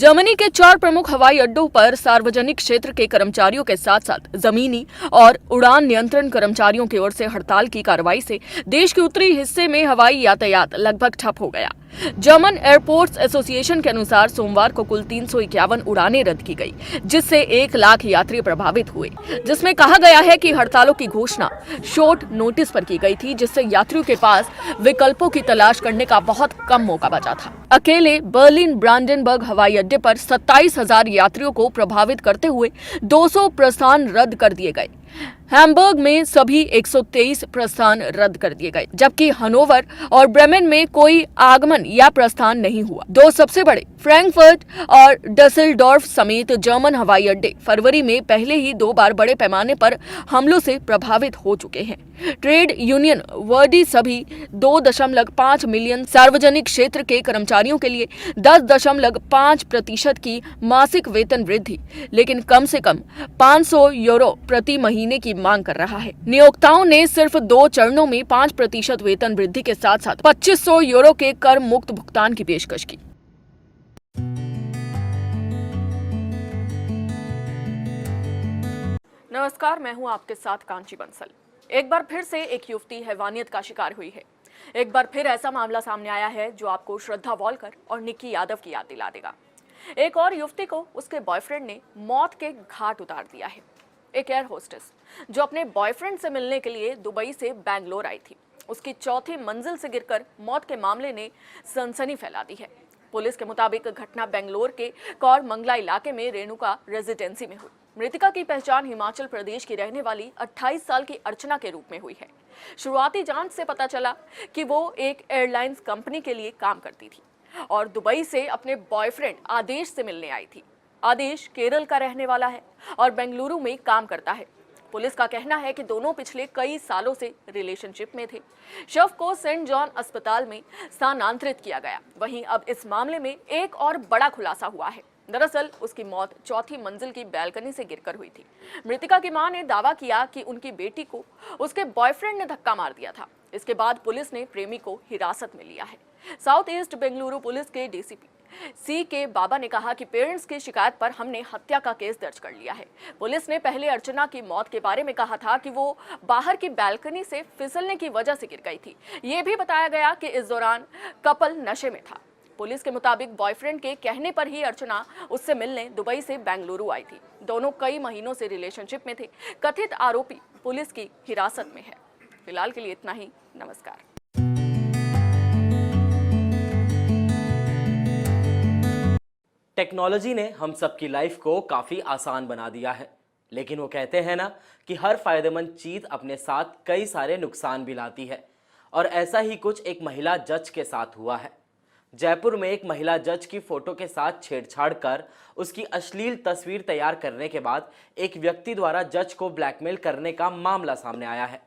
Germany के 4 प्रमुख हवाई अड्डों पर सार्वजनिक क्षेत्र के कर्मचारियों के साथ साथ जमीनी और उड़ान नियंत्रण कर्मचारियों की ओर से हड़ताल की कार्रवाई से देश के उत्तरी हिस्से में हवाई यातायात लगभग ठप हो गया। जर्मन एयरपोर्ट्स एसोसिएशन के अनुसार सोमवार को कुल 351 उड़ानें रद्द की गई, जिससे 1 लाख यात्री प्रभावित हुए, जिसमें कहा गया है कि हड़तालों की घोषणा शॉर्ट नोटिस पर की गई थी, जिससे यात्रियों के पास विकल्पों की तलाश करने का बहुत कम मौका बचा था। अकेले बर्लिन ब्रांडेनबर्ग हवाई अड्डे पर 27,000 यात्रियों को प्रभावित करते हुए 200 प्रस्थान रद्द कर दिए गए। हैम्बर्ग में सभी 123 प्रस्थान रद्द कर दिए गए, जबकि हनोवर और ब्रेमेन में कोई आगमन या प्रस्थान नहीं हुआ। 2 सबसे बड़े फ्रैंकफर्ट और डसेल्डॉर्फ समेत जर्मन हवाई अड्डे फरवरी में पहले ही 2 बार बड़े पैमाने पर हमलों से प्रभावित हो चुके हैं। ट्रेड यूनियन वर्डी सभी 2.5 मिलियन सार्वजनिक क्षेत्र के कर्मचारियों के लिए 10.5% की मासिक वेतन वृद्धि, लेकिन कम से कम 500 यूरो प्रति महीने की मांग कर रहा है। नियोक्ताओं ने सिर्फ 2 चरणों में 5% वेतन वृद्धि के साथ साथ 2500 यूरो के कर मुक्त भुगतान की पेशकश की। नमस्कार, मैं हूं आपके साथ कांची बंसल। एक बार फिर से एक युवती हैवानियत का शिकार हुई है। एक बार फिर ऐसा मामला सामने आया है जो आपको श्रद्धा वॉलकर और निक्की यादव की याद दिला देगा। एक और युवती को उसके बॉयफ्रेंड ने मौत के घाट उतार दिया है। एक एयर होस्टेस जो अपने बॉयफ्रेंड से मिलने के लिए दुबई से बेंगलोर आई थी, उसकी 4थी मंजिल से गिरकर मौत के मामले ने सनसनी फैला दी है। पुलिस के मुताबिक घटना बेंगलोर के कौरमंगला इलाके में रेणुका रेजिडेंसी में हुई। मृतका की पहचान हिमाचल प्रदेश की रहने वाली 28 साल की अर्चना के रूप में हुई है। शुरुआती जांच से पता चला कि वो एक एयरलाइंस कंपनी के लिए काम करती थी और दुबई से अपने बॉयफ्रेंड आदेश से मिलने आई थी। आदेश केरल का रहने वाला है और बेंगलुरु में काम करता है। पुलिस का कहना है कि दोनों पिछले कई सालों से रिलेशनशिप में थे। शव को सेंट जॉन अस्पताल में स्थानांतरित किया गया। वहीं अब इस मामले में एक और बड़ा खुलासा हुआ है। दरअसल उसकी मौत 4थी मंजिल की बैल्कनी से गिरकर हुई थी। मृतका की मां ने दावा किया कि उनकी बेटी को उसके बॉयफ्रेंड ने धक्का मार दिया था। इसके बाद पुलिस ने प्रेमी को हिरासत में लिया है। साउथ ईस्ट बेंगलुरु पुलिस के डीसीपी सी के बाबा ने कहा कि पेरेंट्स की शिकायत पर हमने हत्या का केस दर्ज कर लिया है। पुलिस ने पहले अर्चना की मौत के बारे में कहा था कि वो बाहर की बैल्कनी से फिसलने की वजह से गिर गई थी। ये भी बताया गया कि इस दौरान कपल नशे में था। पुलिस के मुताबिक बॉयफ्रेंड के कहने पर ही अर्चना उससे मिलने दुबई से बेंगलुरु आई थी। दोनों कई महीनों से रिलेशनशिप में थे। कथित आरोपी पुलिस की हिरासत में है। फिलहाल के लिए इतना ही। नमस्कार। टेक्नोलॉजी ने हम सबकी लाइफ को काफ़ी आसान बना दिया है, लेकिन वो कहते हैं ना कि हर फायदेमंद चीज़ अपने साथ कई सारे नुकसान भी लाती है। और ऐसा ही कुछ एक महिला जज के साथ हुआ है। जयपुर में एक महिला जज की फोटो के साथ छेड़छाड़ कर उसकी अश्लील तस्वीर तैयार करने के बाद एक व्यक्ति द्वारा जज को ब्लैकमेल करने का मामला सामने आया है।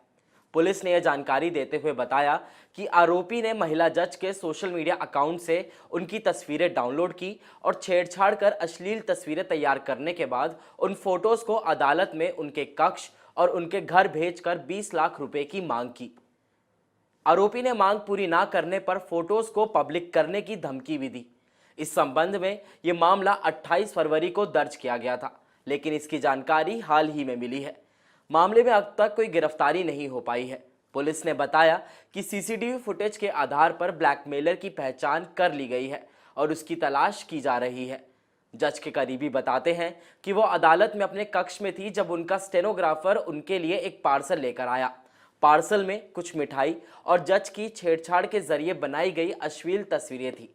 पुलिस ने यह जानकारी देते हुए बताया कि आरोपी ने महिला जज के सोशल मीडिया अकाउंट से उनकी तस्वीरें डाउनलोड की और छेड़छाड़ कर अश्लील तस्वीरें तैयार करने के बाद उन फोटोज को अदालत में उनके कक्ष और उनके घर भेजकर 20 लाख रुपए की मांग की। आरोपी ने मांग पूरी ना करने पर फोटोज को पब्लिक करने की धमकी भी दी। इस संबंध में यह मामला 28 फरवरी को दर्ज किया गया था, लेकिन इसकी जानकारी हाल ही में मिली है। मामले में अब तक कोई गिरफ्तारी नहीं हो पाई है। पुलिस ने बताया कि सीसीटीवी फुटेज के आधार पर ब्लैकमेलर की पहचान कर ली गई है और उसकी तलाश की जा रही है। जज के करीबी बताते हैं कि वो अदालत में अपने कक्ष में थी जब उनका स्टेनोग्राफर उनके लिए एक पार्सल लेकर आया। पार्सल में कुछ मिठाई और जज की छेड़छाड़ के जरिए बनाई गई अश्लील तस्वीरें थी।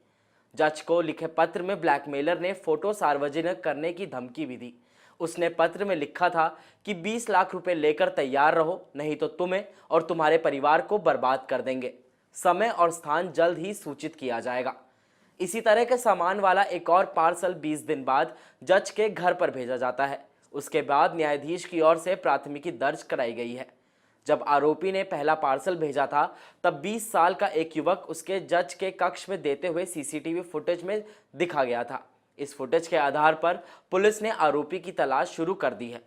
जज को लिखे पत्र में ब्लैकमेलर ने फोटो सार्वजनिक करने की धमकी भी दी। उसने पत्र में लिखा था कि 20 लाख रुपए लेकर तैयार रहो, नहीं तो तुम्हें और तुम्हारे परिवार को बर्बाद कर देंगे। समय और स्थान जल्द ही सूचित किया जाएगा। इसी तरह के सामान वाला एक और पार्सल 20 दिन बाद जज के घर पर भेजा जाता है। उसके बाद न्यायाधीश की ओर से प्राथमिकी दर्ज कराई गई है। जब आरोपी ने पहला पार्सल भेजा था तब 20 साल का एक युवक उसके जज के कक्ष में देते हुए सीसीटीवी फुटेज में दिखा गया था। इस फुटेज के आधार पर पुलिस ने आरोपी की तलाश शुरू कर दी है।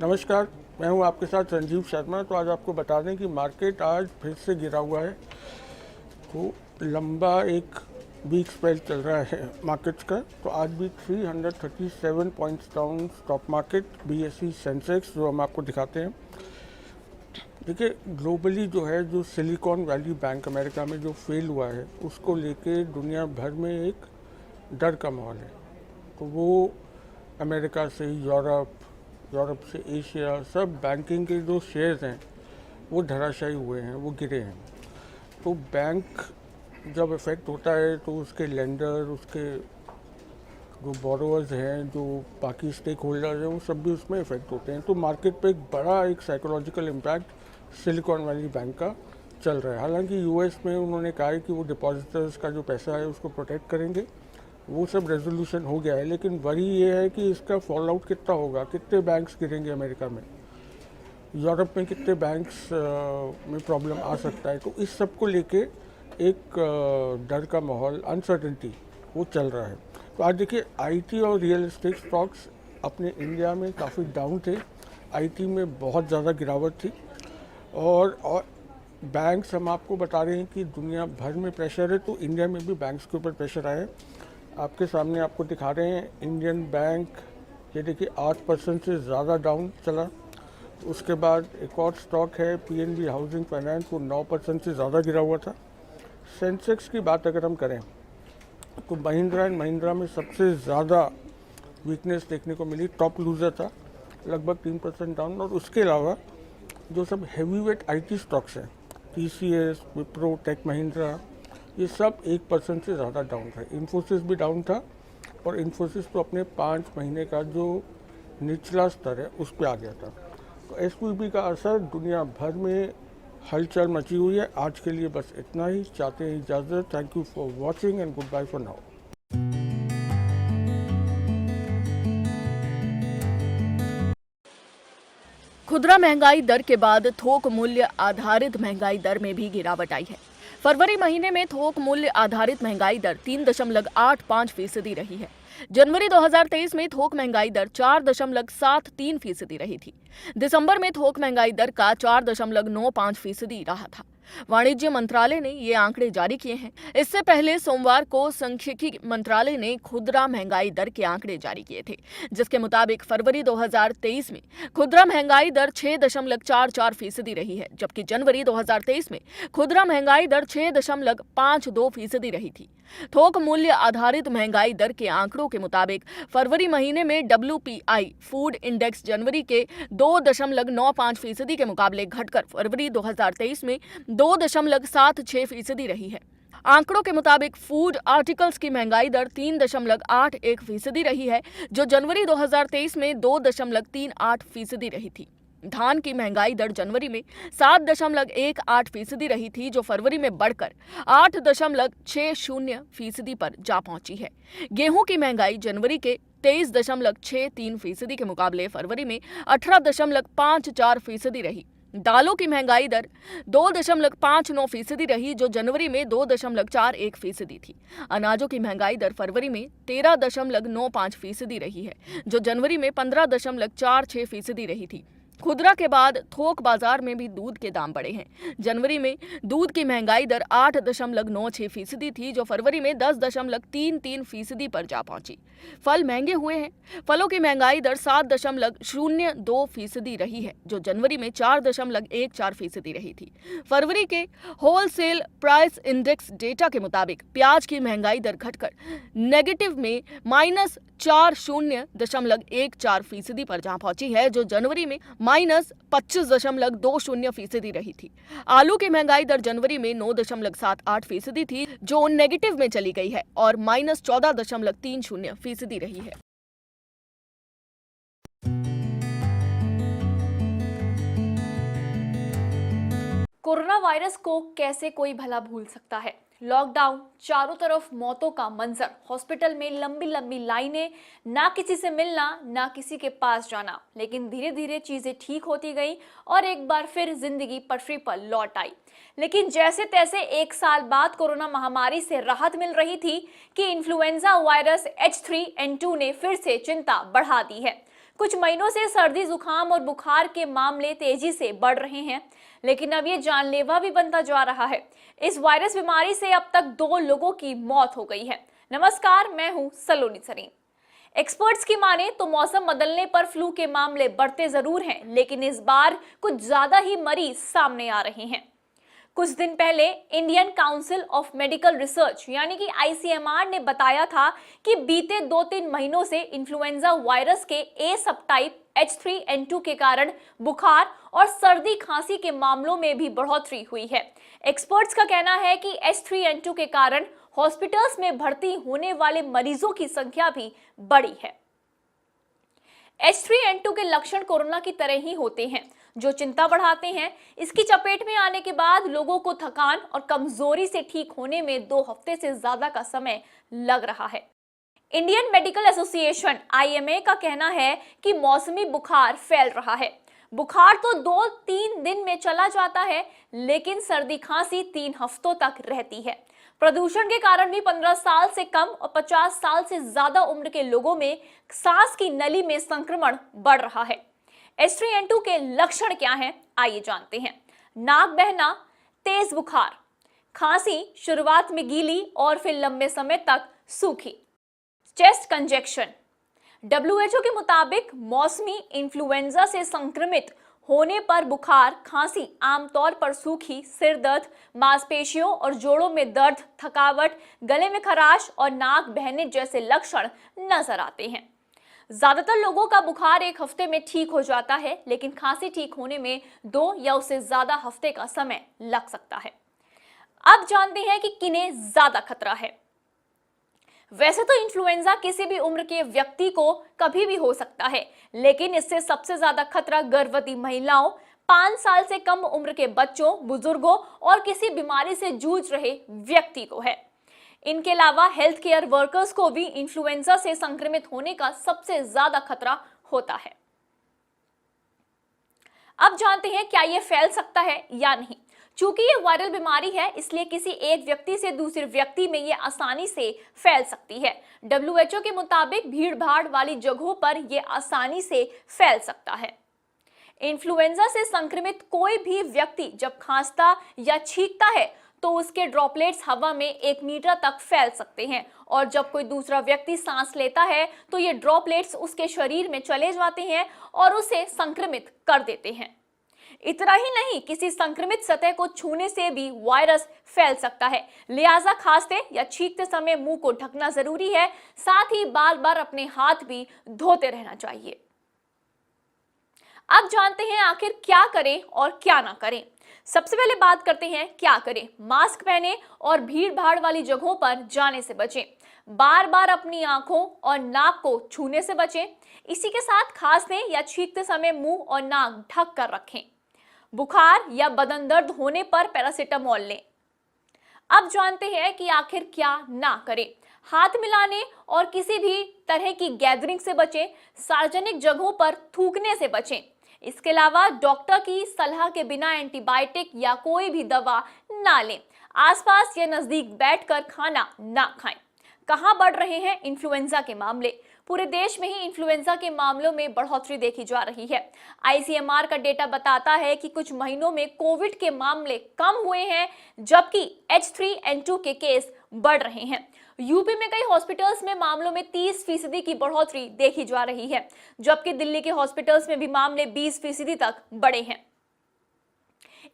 नमस्कार, मैं हूं आपके साथ संजीव शर्मा। तो आज आपको बता दें कि मार्केट आज फिर से गिरा हुआ है। तो लंबा एक वीक स्पेल चल रहा है मार्केट्स का। तो आज भी 337 points down stock market, BSE Sensex, जो हम आपको दिखाते हैं। देखिए, ग्लोबली जो है, जो सिलिकॉन वैली बैंक अमेरिका में जो फेल हुआ है, उसको लेके दुनिया भर में एक डर का माहौल है। तो वो अमेरिका से यूरोप से एशिया, सब बैंकिंग के जो शेयर्स हैं वो धराशायी हुए हैं, वो गिरे हैं। तो बैंक जब इफ़ेक्ट होता है तो उसके लेंडर, उसके जो बोरोवर्स हैं, जो बाकी स्टेक होल्डर्स हैं, वो सब भी उसमें इफ़ेक्ट होते हैं। तो मार्केट पे एक बड़ा एक psychological impact silicon valley bank का चल रहा है। हालांकि यूएस में उन्होंने कहा है कि वो डिपॉजिटर्स का जो पैसा है उसको प्रोटेक्ट करेंगे, वो सब रेजोल्यूशन हो गया है। लेकिन वरी ये है कि इसका फॉल आउट कितना होगा, कितने बैंक्स गिरेंगे अमेरिका में, यूरोप में कितने बैंक्स में प्रॉब्लम आ सकता है। तो इस सब को लेके एक डर का माहौल, अनसर्टेनिटी, वो चल रहा है। तो आज देखिए, आईटी और रियल एस्टेट स्टॉक्स अपने इंडिया में काफ़ी डाउन थे। आईटी में बहुत ज़्यादा गिरावट थी और बैंक्स, हम आपको बता रहे हैं कि दुनिया भर में प्रेशर है, तो इंडिया में भी बैंक्स के ऊपर प्रेशर आया है। आपके सामने आपको दिखा रहे हैं इंडियन बैंक, ये देखिए 8% से ज़्यादा डाउन चला। उसके बाद एक और स्टॉक है पीएनबी हाउसिंग फाइनेंस, वो 9% से ज़्यादा गिरा हुआ था। सेंसेक्स की बात अगर हम करें तो महिंद्रा एंड महिंद्रा में सबसे ज़्यादा वीकनेस देखने को मिली, टॉप लूजर था, लगभग 3% डाउन। और उसके अलावा जो सब हैवी वेट आईटी स्टॉक्स हैं, टीसीएस, विप्रो, टेक महिंद्रा, ये सब 1% से ज़्यादा डाउन था। इन्फोसिस भी डाउन था, और इन्फोसिस तो अपने 5 महीने का जो निचला स्तर है उस पर आ गया था। तो एसवीबी का असर दुनिया भर में हलचल मची हुई है। आज के लिए बस इतना ही, चाहते हैं इजाज़त। Thank you for watching and goodbye for now. खुदरा महंगाई दर के बाद थोक मूल्य आधारित महंगाई दर में भी गिरावट आई है। फरवरी महीने में थोक मूल्य आधारित महंगाई दर 3.85% रही है। जनवरी 2023 में थोक महंगाई दर 4.73% रही थी। दिसंबर में थोक महंगाई दर का 4.95% रहा था। वाणिज्य मंत्रालय ने ये आंकड़े जारी किए हैं। इससे पहले सोमवार को सांख्यिकी मंत्रालय ने खुदरा महंगाई दर के आंकड़े जारी किए थे, जिसके मुताबिक फरवरी 2023 में खुदरा महंगाई दर 6.44% रही है, जबकि जनवरी 2023 में खुदरा महंगाई दर 6.52% रही थी। थोक मूल्य आधारित महंगाई दर के आंकड़ों के मुताबिक फरवरी महीने में WPI फूड इंडेक्स जनवरी के 2.95% के मुकाबले घटकर फरवरी 2023 में 2.76% रही है। आंकड़ों के मुताबिक फूड आर्टिकल्स की महंगाई दर 3.81% रही है, जो जनवरी 2023 में 2.38% रही थी। धान की महंगाई दर जनवरी में 7.18% रही थी, जो फरवरी में बढ़कर 8.60% पर जा पहुंची है। गेहूं की महंगाई जनवरी के 23.63% के मुकाबले फरवरी में 18.54% रही। दालों की महंगाई दर 2.59% रही, जो जनवरी में 2.41% थी। अनाजों की महंगाई दर फरवरी में 13.95% रही है, जो जनवरी में 15.46% रही थी। खुदरा के बाद थोक बाजार में भी दूध के दाम बढ़े हैं। जनवरी में दूध की महंगाई दर 8.96% थी, जो फरवरी में 10.33% पर जा पहुंची। फल महंगे हुए हैं। फलों की महंगाई दर 7.02% रही है, जो जनवरी में 4.14% रही थी। फरवरी के होलसेल प्राइस इंडेक्स डेटा के मुताबिक प्याज की महंगाई दर घटकर नेगेटिव में -40.14% पर जा पहुंची है, जो जनवरी में -25.20% रही थी। आलू की महंगाई दर जनवरी में 9.78% थी, जो नेगेटिव में चली गई है और -14.30% रही है। कोरोना वायरस को कैसे कोई भला भूल सकता है। लॉकडाउन, चारों तरफ मौतों का मंजर, हॉस्पिटल में लंबी लंबी लाइनें, ना किसी से मिलना, ना किसी के पास जाना। लेकिन धीरे धीरे चीजें ठीक होती गई और एक बार फिर जिंदगी पटरी पर लौट आई। लेकिन जैसे तैसे 1 साल बाद कोरोना महामारी से राहत मिल रही थी कि इन्फ्लुएंजा वायरस H3N2 ने फिर से चिंता बढ़ा दी है। कुछ महीनों से सर्दी, जुकाम और बुखार के मामले तेजी से बढ़ रहे हैं, लेकिन अब ये जानलेवा भी बनता जा रहा है। इस वायरस बीमारी से अब तक 2 लोगों की मौत हो गई है। नमस्कार, मैं हूं सलोनी सरीन। एक्सपर्ट्स की माने तो मौसम बदलने पर फ्लू के मामले बढ़ते जरूर हैं, लेकिन इस बार कुछ ज्यादा ही मरीज सामने आ रहे हैं। कुछ दिन पहले Indian council of medical research यानी कि ICMR ने बताया था कि बीते 2-3 महीनों से इन्फ्लुएंजा वायरस के ए सब टाइप H3N2 के कारण बुखार और सर्दी खांसी के मामलों में भी बढ़ोतरी हुई है। एक्सपर्ट्स का कहना है कि H3N2 के कारण हॉस्पिटल्स में भर्ती होने वाले मरीजों की संख्या भी बढ़ी है। H3N2 के लक्षण कोरोना की तरह ही होते हैं, जो चिंता बढ़ाते हैं। इसकी चपेट में आने के बाद लोगों को थकान और कमजोरी से ठीक होने में 2 हफ्ते से ज्यादा का समय लग रहा है। इंडियन मेडिकल एसोसिएशन IMA का कहना है कि मौसमी बुखार फैल रहा है। बुखार तो 2-3 दिन में चला जाता है, लेकिन सर्दी खांसी 3 हफ्तों तक रहती है। प्रदूषण के कारण भी 15 साल से कम और 50 साल से ज्यादा उम्र के लोगों में सांस की नली में संक्रमण बढ़ रहा है। H3N2 के लक्षण क्या हैं? आइए जानते हैं। नाक बहना, तेज बुखार, खांसी शुरुआत में गीली और फिर लंबे समय तक सूखी, चेस्ट कंजेक्शन। WHO के मुताबिक मौसमी इन्फ्लुएंजा से संक्रमित होने पर बुखार, खांसी, आमतौर पर सूखी, सिर दर्द, मांसपेशियों और जोड़ों में दर्द, थकावट, गले में खराश और नाक बहने जैसे लक्षण नजर आते हैं। ज्यादातर लोगों का बुखार 1 हफ्ते में ठीक हो जाता है, लेकिन खांसी ठीक होने में 2 या उससे ज्यादा हफ्ते का समय लग सकता है। अब जानते हैं कि किन्हें ज्यादा खतरा है। वैसे तो इन्फ्लुएंजा किसी भी उम्र के व्यक्ति को कभी भी हो सकता है, लेकिन इससे सबसे ज्यादा खतरा गर्भवती महिलाओं, 5 साल से कम उम्र के बच्चों, बुजुर्गों और किसी बीमारी से जूझ रहे व्यक्ति को है। इनके अलावा हेल्थ केयर वर्कर्स को भी इन्फ्लुएंजा से संक्रमित होने का सबसे ज्यादा खतरा होता है। अब जानते हैं क्या यह फैल सकता है या नहीं। चूंकि ये वायरल बीमारी है, इसलिए किसी एक व्यक्ति से दूसरे व्यक्ति में ये आसानी से फैल सकती है। WHO के मुताबिक भीड़ भाड़ वाली जगहों पर यह आसानी से फैल सकता है। इन्फ्लुएंजा से संक्रमित कोई भी व्यक्ति जब खांसता या छींकता है तो उसके ड्रॉपलेट्स हवा में 1 मीटर तक फैल सकते हैं, और जब कोई दूसरा व्यक्ति सांस लेता है तो ये ड्रॉपलेट्स उसके शरीर में चले जाते हैं और उसे संक्रमित कर देते हैं। इतना ही नहीं, किसी संक्रमित सतह को छूने से भी वायरस फैल सकता है। लिहाजा खांसते या छींकते समय मुंह को ढकना जरूरी है। साथ ही बार-बार अपने हाथ भी धोते रहना चाहिए। अब जानते हैं आखिर क्या करें और क्या ना करें। सबसे पहले बात करते हैं क्या करें। मास्क पहने और भीड़ भाड़ वाली जगहों पर जाने से बचें। बार-बार अपनी आंखों और नाक को छूने से बचें। इसी के साथ खांसने या छींकते समय मुंह और नाक ढक कर रखें। बुखार या बदन दर्द होने पर पैरासीटामोल लें। अब जानते हैं कि आखिर क्या ना करें। हाथ मिलाने और किसी भी तरह की गैदरिंग से बचें। सार्वजनिक जगहों पर थूकने से बचें। इसके अलावा डॉक्टर की सलाह के बिना एंटीबायोटिक या कोई भी दवा ना लें। आसपास या नजदीक बैठकर खाना ना खाएं। कहां बढ़ रहे हैं इन्फ्लुएंजा के मामले? पूरे देश में ही इन्फ्लुएंजा के मामलों में बढ़ोतरी देखी जा रही है। ICMR का डेटा बताता है कि कुछ महीनों में कोविड के मामले कम हुए हैं, जबकि H3N2 के केस बढ़ रहे हैं। यूपी में कई हॉस्पिटल्स में मामलों में 30% की बढ़ोतरी देखी जा रही है, जबकि दिल्ली के हॉस्पिटल्स में भी मामले 20% तक बढ़े हैं।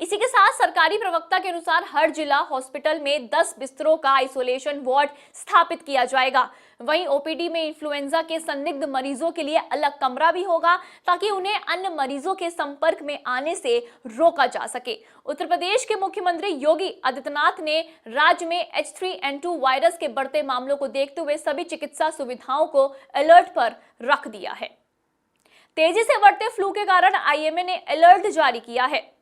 इसी के साथ सरकारी प्रवक्ता के अनुसार हर जिला हॉस्पिटल में 10 बिस्तरों का आइसोलेशन वार्ड स्थापित किया जाएगा। वहीं OPD में इन्फ्लुएंजा के संदिग्ध मरीजों के लिए अलग कमरा भी होगा, ताकि उन्हें अन्य मरीजों के संपर्क में आने से रोका जा सके। उत्तर प्रदेश के मुख्यमंत्री योगी आदित्यनाथ ने राज्य में H3N2 वायरस के बढ़ते मामलों को देखते हुए सभी चिकित्सा सुविधाओं को अलर्ट पर रख दिया है। तेजी से बढ़ते फ्लू के कारण IMA ने अलर्ट जारी किया है,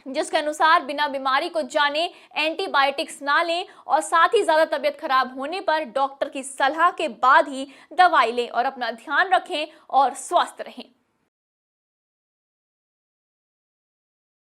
जिसके अनुसार बिना बीमारी को जाने एंटीबायोटिक्स ना लें और साथ ही ज्यादा तबीयत खराब होने पर डॉक्टर की सलाह के बाद ही दवाई लें और अपना ध्यान रखें और स्वस्थ रहें।